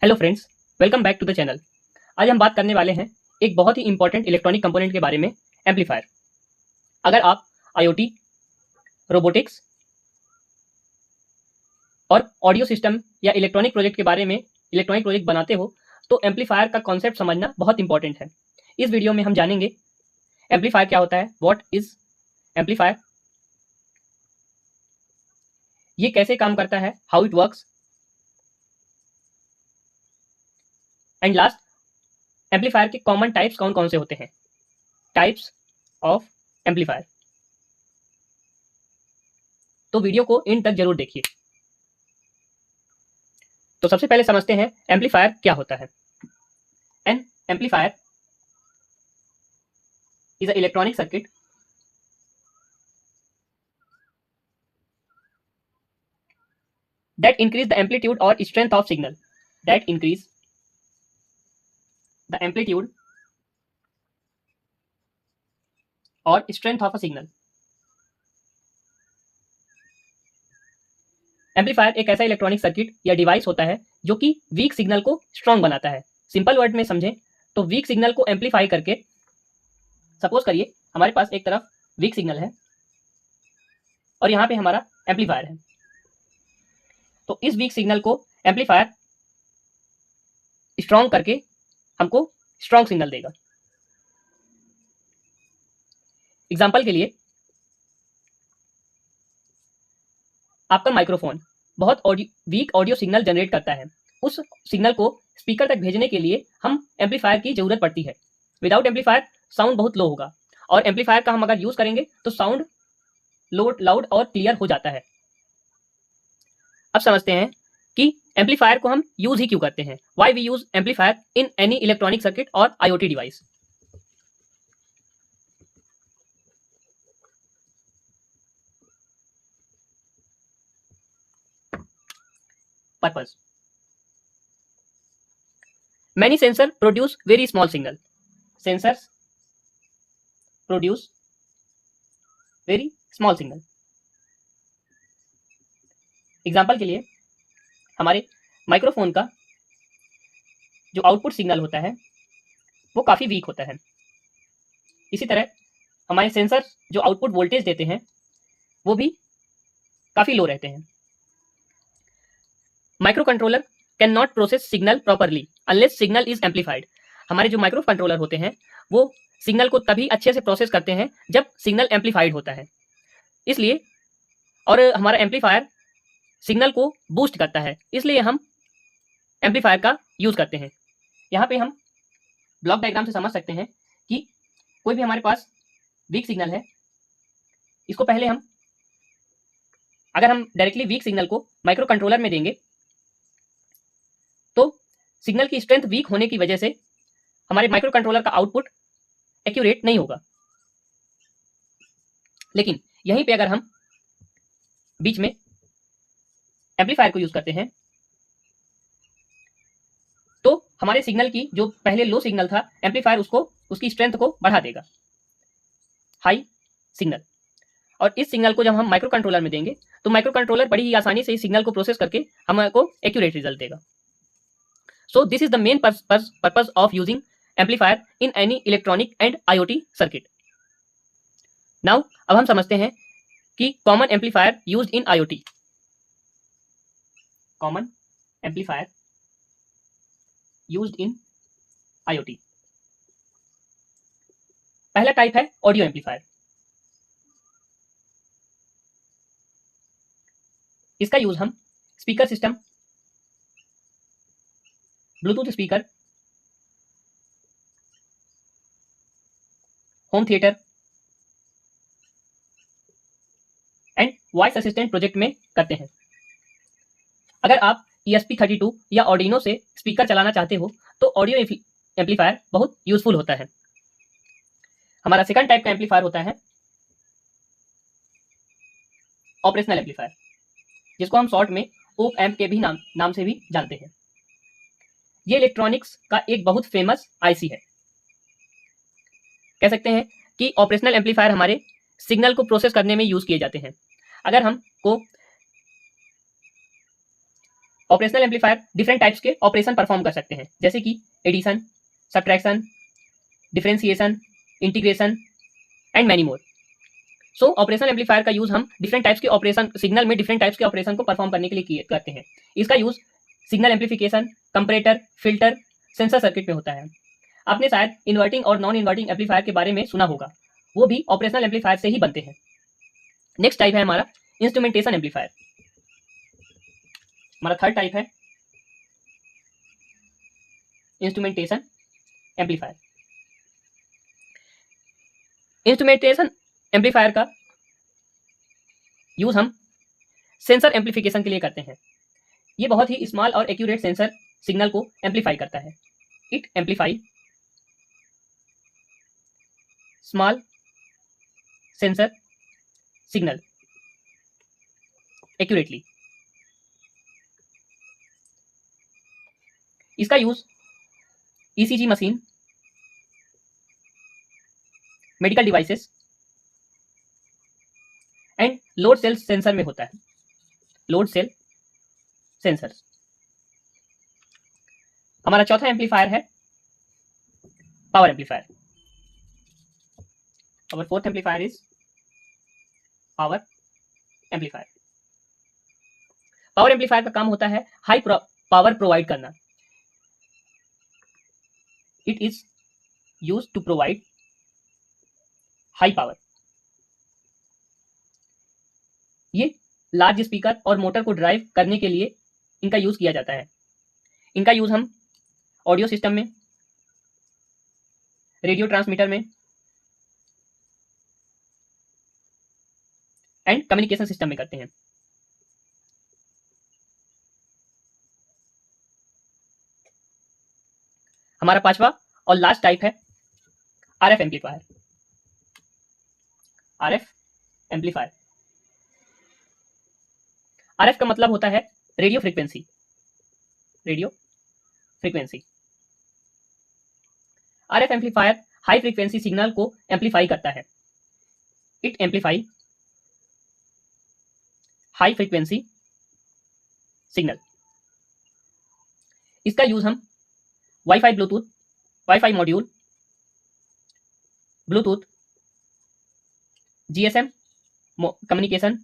Hello friends, welcome back to the channel. आज हम बात करने वाले हैं एक बहुत ही इंपॉर्टेंट इलेक्ट्रॉनिक कंपोनेंट के बारे में, एम्पलीफायर। अगर आप आईओटी, रोबोटिक्स और ऑडियो सिस्टम या इलेक्ट्रॉनिक प्रोजेक्ट के बारे में इलेक्ट्रॉनिक प्रोजेक्ट बनाते हो तो एम्पलीफायर का कॉन्सेप्ट समझना बहुत इंपॉर्टेंट है। इस वीडियो में हम जानेंगे एम्पलीफायर क्या होता है, व्हाट इज एम्पलीफायर, ये कैसे काम करता है, how it works, and last amplifier के कॉमन टाइप्स कौन कौन से होते हैं, टाइप्स ऑफ एम्पलीफायर। तो वीडियो को इन तक जरूर देखिए। तो सबसे पहले समझते हैं एम्पलीफायर क्या होता है। N amplifier is a electronic circuit that increase the amplitude or strength of signal, that increase the amplitude or strength of a signal। Amplifier एक ऐसा इलेक्ट्रॉनिक सर्किट या डिवाइस होता है जो कि वीक सिग्नल को स्ट्रॉन्ग बनाता है। सिंपल वर्ड में समझें तो वीक सिग्नल को एम्पलीफाई करके, सपोज करिए हमारे पास एक तरफ वीक सिग्नल है और यहाँ पे हमारा एम्पलीफायर है, तो इस वीक सिग्नल को एम्पलीफायर स्ट्रॉन्ग करके हमको स्ट्रॉन्ग सिग्नल देगा। एग्जाम्पल के लिए आपका माइक्रोफोन बहुत वीक ऑडियो सिग्नल जनरेट करता है। उस सिग्नल को स्पीकर तक भेजने के लिए हम एम्पलीफायर की जरूरत पड़ती है। विदाउट एम्पलीफायर साउंड बहुत लो होगा और एम्पलीफायर का हम अगर यूज करेंगे तो साउंड लाउड और क्लियर हो जाता है। अब समझते हैं कि एम्पलीफायर को हम यूज ही क्यों करते हैं, why we use amplifier in any electronic circuit और IoT device. Purpose. Many sensors produce very small signal. Sensors produce very small signal. Example के लिए हमारे माइक्रोफोन का जो आउटपुट सिग्नल होता है वो काफ़ी वीक होता है। इसी तरह हमारे सेंसर जो आउटपुट वोल्टेज देते हैं वो भी काफ़ी लो रहते हैं। Micro controller can not process signal properly unless signal is amplified. हमारे जो माइक्रो कंट्रोलर होते हैं वो सिग्नल को तभी अच्छे से प्रोसेस करते हैं जब सिग्नल एम्पलीफाइड होता है। इसलिए और हमारा एम्पलीफायर सिग्नल को बूस्ट करता है, इसलिए हम एम्पलीफायर का यूज करते हैं। यहाँ पे हम ब्लॉक डायग्राम से समझ सकते हैं कि कोई भी हमारे पास वीक सिग्नल है, इसको पहले हम अगर हम डायरेक्टली वीक सिग्नल को माइक्रो कंट्रोलर में देंगे तो सिग्नल की स्ट्रेंथ वीक होने की वजह से हमारे माइक्रो कंट्रोलर का आउटपुट एक्यूरेट नहीं होगा। लेकिन यहीं पे अगर हम बीच में एम्पलीफायर को यूज करते हैं तो हमारे सिग्नल की जो पहले लो सिग्नल था, एम्पलीफायर उसको उसकी स्ट्रेंथ को बढ़ा देगा, हाई सिग्नल। और इस सिग्नल को जब हम माइक्रो कंट्रोलर में देंगे तो माइक्रो कंट्रोलर बड़ी ही आसानी से इस सिग्नल को प्रोसेस करके हमको एक्यूरेट रिजल्ट देगा। So this is the main purpose of using amplifier in any electronic and IoT circuit. Now अब हम समझते हैं कि common amplifier used in IoT. Common amplifier used in IoT. पहला टाइप है ऑडियो एम्पलीफायर। इसका use हम speaker system, Bluetooth speaker, home theatre and voice assistant project में करते हैं। अगर आप ESP32 या ऑर्डिनो से स्पीकर चलाना चाहते हो तो ऑडियो एम्पलीफायर बहुत यूजफुल होता है। हमारा सेकंड टाइप का एम्पलीफायर होता है ऑपरेशनल एम्पलीफायर, जिसको हम शॉर्ट में ओप एम्प के भी नाम से भी जानते हैं। ये इलेक्ट्रॉनिक्स का एक बहुत फेमस आईसी है। कह सकते हैं कि ऑपरेशनल एम्पलीफायर हमारे सिग्नल को प्रोसेस करने में यूज किए जाते हैं। अगर हमको ऑपरेशनल एम्पलीफायर डिफरेंट टाइप्स के ऑपरेशन परफॉर्म कर सकते हैं, जैसे कि addition, subtraction, differentiation, integration and many more. So operational amplifier का यूज हम डिफरेंट टाइप्स के ऑपरेशन, सिग्नल में डिफरेंट टाइप्स के ऑपरेशन को परफॉर्म करने के लिए करते हैं। इसका use signal amplification, comparator, filter, sensor circuit में होता है। आपने शायद इन्वर्टिंग और नॉन इन्वर्टिंग एम्पलीफायर के बारे में सुना होगा, वो भी ऑपरेशनल एम्पलीफायर से ही बनते हैं। नेक्स्ट टाइप है हमारा इंस्ट्रूमेंटेशन एम्पलीफायर। हमारा थर्ड टाइप है इंस्ट्रूमेंटेशन एम्पलीफायर। इंस्ट्रूमेंटेशन एम्पलीफायर का यूज हम सेंसर एम्पलीफिकेशन के लिए करते हैं। ये बहुत ही स्मॉल और एक्यूरेट सेंसर सिग्नल को एम्पलीफाई करता है। It amplify small sensor signal accurately. इसका use ECG machine, medical devices and load cell sensor में होता है। Load cell sensor. हमारा चौथा एम्पलीफायर है power amplifier. Our fourth amplifier is power amplifier. Power amplifier का काम होता है हाई पावर प्रोवाइड करना। It is use to provide high power. ये लार्ज स्पीकर और मोटर को ड्राइव करने के लिए इनका यूज किया जाता है। इनका यूज हम ऑडियो सिस्टम में, रेडियो ट्रांसमीटर में एंड कम्युनिकेशन सिस्टम में करते हैं। हमारा पांचवा और लास्ट टाइप है RF amplifier. RF amplifier. RF का मतलब होता है radio frequency. Radio frequency. RF amplifier high frequency signal को एम्पलीफाई करता है। It amplify high frequency signal. इसका यूज हम wifi, Bluetooth, wifi module, Bluetooth, GSM communication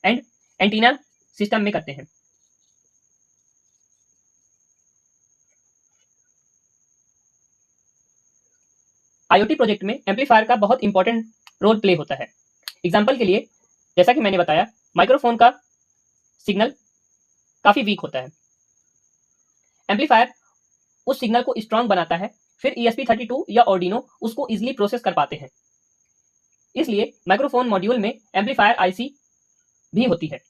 and antenna system में करते हैं। आईओटी प्रोजेक्ट में एम्पलीफायर का बहुत इंपॉर्टेंट रोल प्ले होता है। एग्जाम्पल के लिए, जैसा कि मैंने बताया, माइक्रोफोन का सिग्नल काफी वीक होता है। एम्पलीफायर उस सिग्नल को स्ट्रांग बनाता है, फिर ESP32 या ऑर्डिनो उसको इजीली प्रोसेस कर पाते हैं। इसलिए माइक्रोफोन मॉड्यूल में एम्पलीफायर आईसी भी होती है।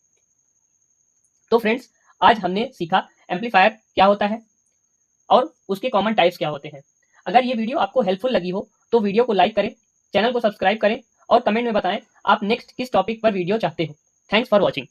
तो फ्रेंड्स, आज हमने सीखा एम्पलीफायर क्या होता है और उसके कॉमन टाइप्स क्या होते हैं। अगर ये वीडियो आपको हेल्पफुल लगी हो तो वीडियो को लाइक करें, चैनल को सब्सक्राइब करें और कमेंट में बताएं आप नेक्स्ट किस टॉपिक पर वीडियो चाहते हो। Thanks for watching.